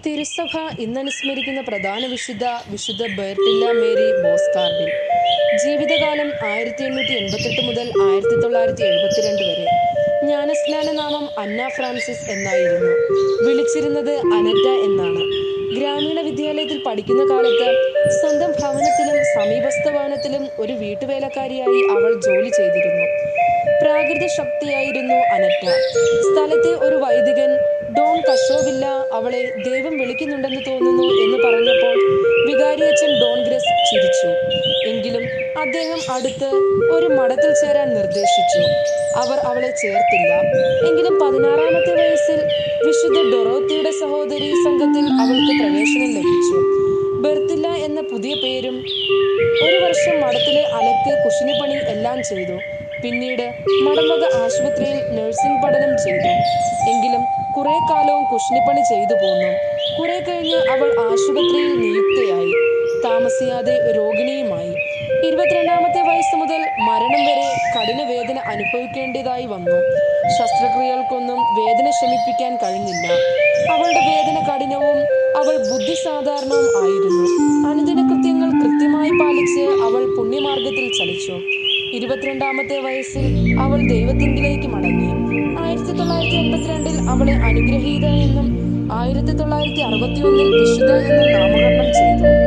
തിരുസഭ ഇന്നനുസ്മരിക്കുന്ന പ്രധാന വിശുദ്ധ ബെർട്ടില്ല മേരി ബോസ്കാർഡിൻ. ജീവിതകാലം 1888 മുതൽ 1972 വരെ. ജ്ഞാനസ്നാന നാമം അന്ന ഫ്രാൻസിസ് എന്നായിരുന്നു. വിളിച്ചിരുന്നത് അനറ്റ എന്നാണ്. ഗ്രാമീണ വിദ്യാലയത്തിൽ പഠിക്കുന്ന കാലത്ത് സ്വന്തം ഭവനത്തിലും സമീപസ്ഥ ഭവനത്തിലും ഒരു വീട്ടുവേലക്കാരിയായി അവൾ ജോലി ചെയ്തിരുന്നു. പ്രാകൃത ശക്തിയായിരുന്നു അനറ്റ. സ്ഥലത്തെ ഒരു വൈദികൻ ഡോൺ കഷോവില്ല അവളെ ദൈവം വിളിക്കുന്നുണ്ടെന്ന് തോന്നുന്നു എന്ന് പറഞ്ഞപ്പോൾ വികാരിയച്ഛൻ ഡോൺ ഗ്രസ് ചിരിച്ചു. എങ്കിലും അദ്ദേഹം അടുത്ത് ഒരു മഠത്തിൽ ചേരാൻ നിർദ്ദേശിച്ചു. അവർ അവളെ ചേർത്തില്ല. എങ്കിലും 16-ാമത്തെ വയസ്സിൽ വിശുദ്ധ ഡൊറോത്തിയുടെ സഹോദരി സംഘത്തിൽ അവൾക്ക് പ്രവേശനം ലഭിച്ചു. ബെർത്തില്ല എന്ന പുതിയ പേരും. ഒരു വർഷം മഠത്തിലെ അലക്ക്, കുശിനിപ്പണി എല്ലാം ചെയ്തു. പിന്നീട് മഠംവക ആശുപത്രിയിൽ നഴ്സിംഗ് പഠനം ചെയ്തു. എങ്കിലും കുറെ കാലവും കുശിനിപ്പണി ചെയ്തു പോന്നു. കുറെ കഴിഞ്ഞ് അവൾ ആശുപത്രിയിൽ നിയുക്തയായി. താമസിയാതെ രോഗിണിയുമായി. 22-ാമത്തെ വയസ്സ് മുതൽ മരണം വരെ കഠിന വേദന അനുഭവിക്കേണ്ടതായി വന്നു. ശസ്ത്രക്രിയകൾക്കൊന്നും വേദന ശമിപ്പിക്കാൻ കഴിഞ്ഞില്ല. അവളുടെ വേദന കഠിനവും അവൾ ബുദ്ധിസാധാരണവും ആയിരുന്നു. അനുദിന കൃത്യങ്ങൾ കൃത്യമായി പാലിച്ച് അവൾ പുണ്യമാർഗത്തിൽ ചലിച്ചു. 22-ാമത്തെ വയസ്സിൽ അവൾ ദൈവത്തിങ്കിലേക്ക് മടങ്ങി. 1982 അവളെ അനുഗ്രഹീത എന്നും 1961 വിശുദ്ധ എന്നും നാമകരണം ചെയ്തു.